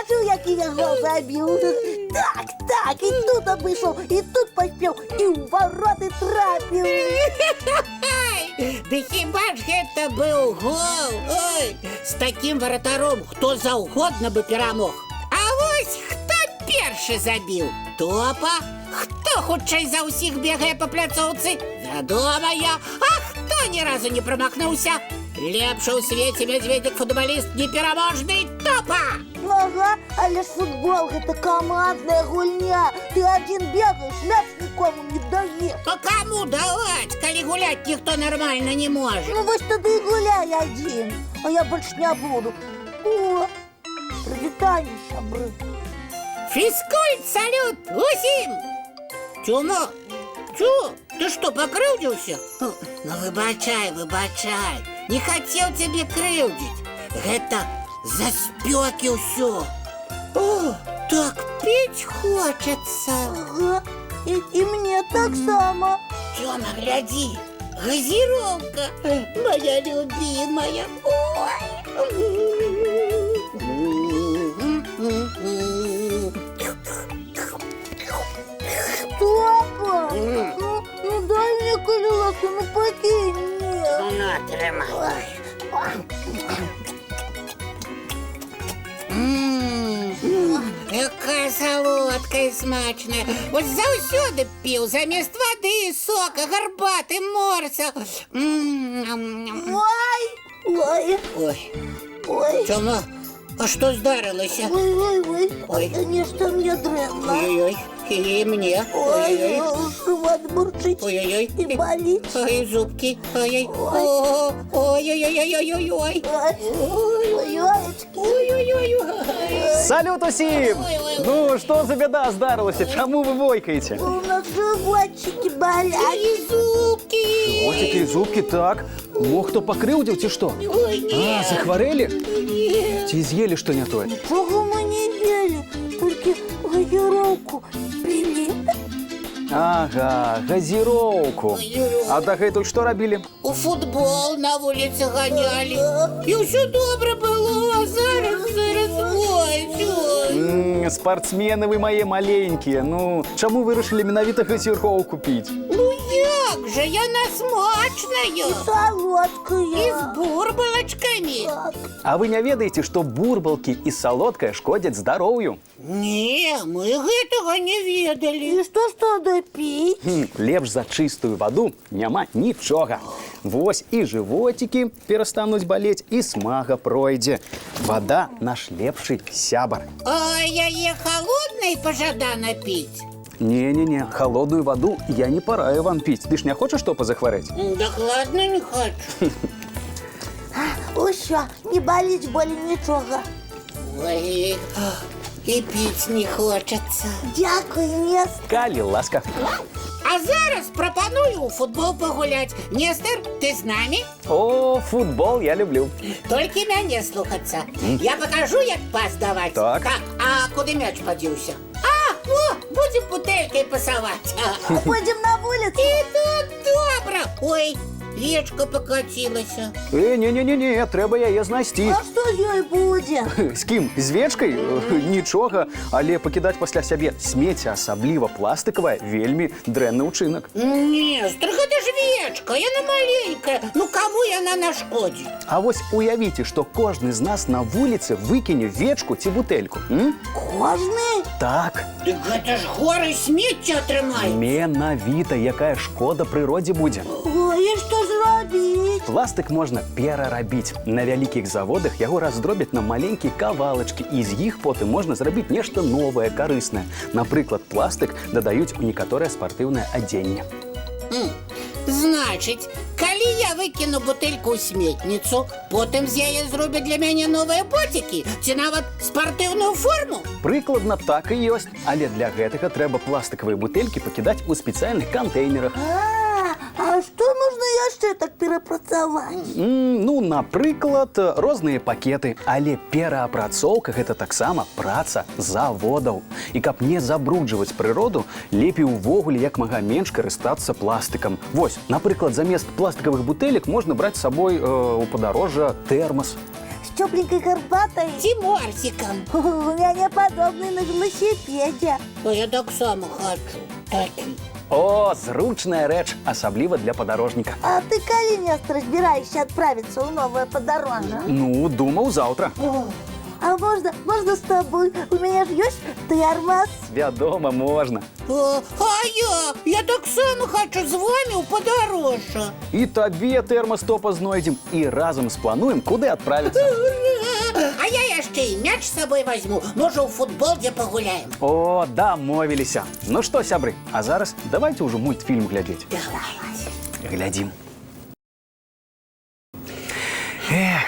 покажу, який я гол забив. Так, і тут обійшов, і тут поспів, і в вороти трапив. Да хіба ж гэта быў гол? Ой, з таким вратаром хто заўгодна бы перамог. А вось хто першы забіў? Топа? Хто хутчэй за ўсіх бегае па пляцоўцы? Вядома я. А хто ні разу не прамахнуўся? Лепшы ў свеце мядзведзік-футбаліст непераможны Топа! Ага, але ж футбол гэта камандная гульня. Ты один бегаешь, мяч нікому не даешь. А кому даваць, калі гуляць ніхто нармальна не можа? Ну вось тады і гуляй один, а я больше не буду. О, прывітанне, сябры. Фізкульт, салют усім! Тёма, чё? Ты што, пакрыўдзіўся? Ну, выбачай, не хацеў цябе крыўдзіць. Гэта за спёкі ўсё. О, так піць хочацца. Ага, і мне так само. Тёма, глядзі, газіроўка, моя любимая. Папа, ну дай мне колелаку, ну покинь меня. На, тримай. Яка солодка і смачна. Ось заўсёды піў замест воды, сока, гарбаты, морса. Ой. Тёма, а што здарылася? Ой, нешта мне дрэнна. Ой-ой, і мне. Ой, живот бурчить Ой-ой-ой. и болит. Ой, зубки. Ой-ой. Ой-ой-ой-ой-ой-ой. Ой-ой-ой. Салют усім! Ну, што за бяда здарылася? Чаму вы войкаеце? У нас животчики болят. І зубки. Животики і зубки, так. Мо хто пакрыўдзіў ці што? Ой, А, захварэлі? Ці з'елі што не тое? Ничего мы не ели, только газировку пили. Ага, газіроўку. А дагэтуль што рабілі? У футбол на вуліцы ганялі. І ўсё добра было, а зараз. Ой. Спартсмены вы мае маленькія. Ну, чаму вырашылі менавіта газіроўку піць? Ну як же, яна смачная. Солодкая. І з бурбалачкамі. А вы не ведаеце, што бурбалкі і салодкае шкодзяць здароўю? Не, мы гэтага не ведалі. И что ж надо пить? Лепш за чыстую ваду няма нічога. Вось і жывотікі перастануць балець, і смага пройдзе. Вада наш лепшы сябар. А яе халоднай пажадана піць? Не-не-не, холодную воду я не параю вам піць. Ты ж не хочаш што пазахварэць? Дакладна не хочу. Усё, не болит более ничего. Ой, і піць не хочацца. Дякую, Нестор. Калі ласка. А зараз прапаную у футбол пагуляць. Нестор, ты з намі? О, футбол я люблю. Толькі мяне слухацца. Я пакажу, як пас даваць. Так. А куды мяч падзеўся? О, будем бутэлькай пасаваць. Пойдем на улицу. І тут добра. Ой, вечка пакацілася. Не-не-не, трэба яе знайсці. А что ей будет? З кім? З вечкай? Нічога, але пакідаць пасля сябе смецце, асабліва пластыкавае, вельмі дрэнны ўчынак. Нестор, гэта ж вечка, яна маленькая. Ну, каму яна нашкодзіць? А вось уявіце, што кожны з нас на вуліцы выкіне вечку ці бутэльку. Кожный? Так. Дык гэта ж горы смецця атрымаецца. Менавіта, якая шкода прыродзе будзе. Ой, и что ж робить? Пластык можна перарабіць. На вялікіх заводах яго раздробяць на маленькія кавалачкі, і з іх потым можна зрабіць нешта новае, карыснае. Напрыклад, пластык дадаюць у некаторае спартыўнае адзенне. Значыць, калі я выкіну бутэльку ў сметніцу, потым з яе зробяць для мяне новыя ботікі ці нават спартыўную форму? Прыкладна так і ёсць, але для гэтага трэба пластыкавыя бутэлькі пакідаць у спецыяльных кантэйнерах. А что нужно яшчэ так перапрацаваць? Ну, напрыклад, розныя пакеты, але пераапрацоўка гэта таксама праца заводаў. І каб не забруджваць прыроду, лепей увогуле як мага менш карыстацца пластыкам. Вось, напрыклад, замест пластыкавых бутэлек можна браць з сабой у падарожжа тэрмас. З тепленькой горбатой. Тиморсиком. У меня подобный на велосипеде. А я так само хочу. Такі. О, зручная рэч, асабліва для падарожніка. А ты коли Нестор збираешься отправиться в новое подорожье? Ну, думаў заўтра. А можно с тобой? У меня же есть термос. Вядома, можна. Я так само хочу з вами ў падарожжа. І табе тэрмастопа знойдзем і разам сплануем, куды адправіцца. А я яшчэ і мяч з сабой возьму. Можа, у футбол дзе пагуляем. О, дамовіліся. Ну што, сябры, а зараз давайте ўжо мультфільм глядзець. Глядзім. Эх,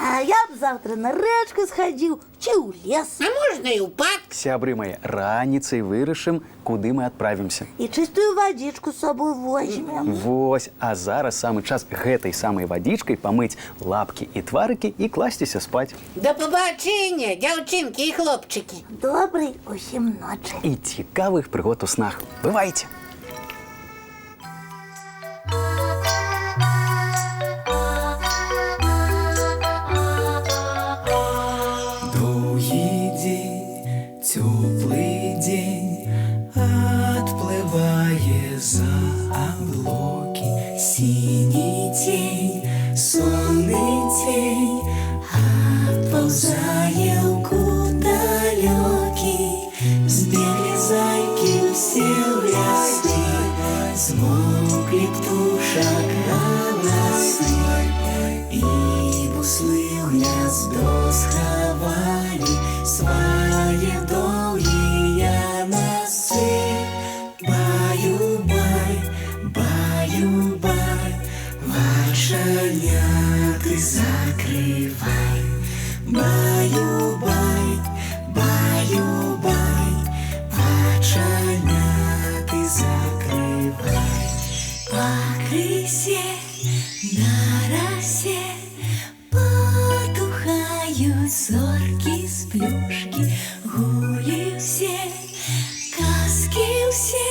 А я б завтра на речку сходил, чи у лес. А можна і ў парк. сябры мае, раніцай вырашым, куды мы адправімся. И чистую водичку с собой возьмем. Вось, а зараз самы час гэтай самай вадзічкай памыць лапкі і тварыкі і класціся спаць. Да пабачэння, дзяўчынкі і хлопчыкі. Доброй усім ночи. І цікавых прыгод у снах. Бывайце! Довгий день, теплый день, отплывая за облаки. Синий тень, сонный тень, отползая в кут далекий. Сбегли зайки все в лесы, смолкли птушек голосы. И буслы в гнездо сховали свои долгие носы. Баю-бай, баю-бай, вачаняты закрывай. Баю-бай, баю-бай, вачаняты закрывай. По крысе на росе потухают зорки с плюшки. Гули все, каски все,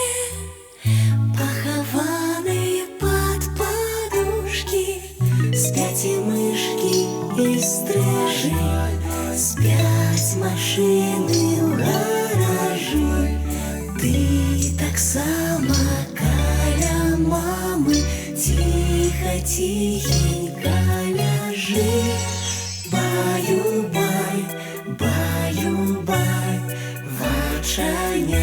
похованы под подушки. Спят и мышки, и стрижи, спят машины в гаражи. Ты так само каля мамы, тихо-тихенько ляжи. Баю-бай, баю-бай, вачаня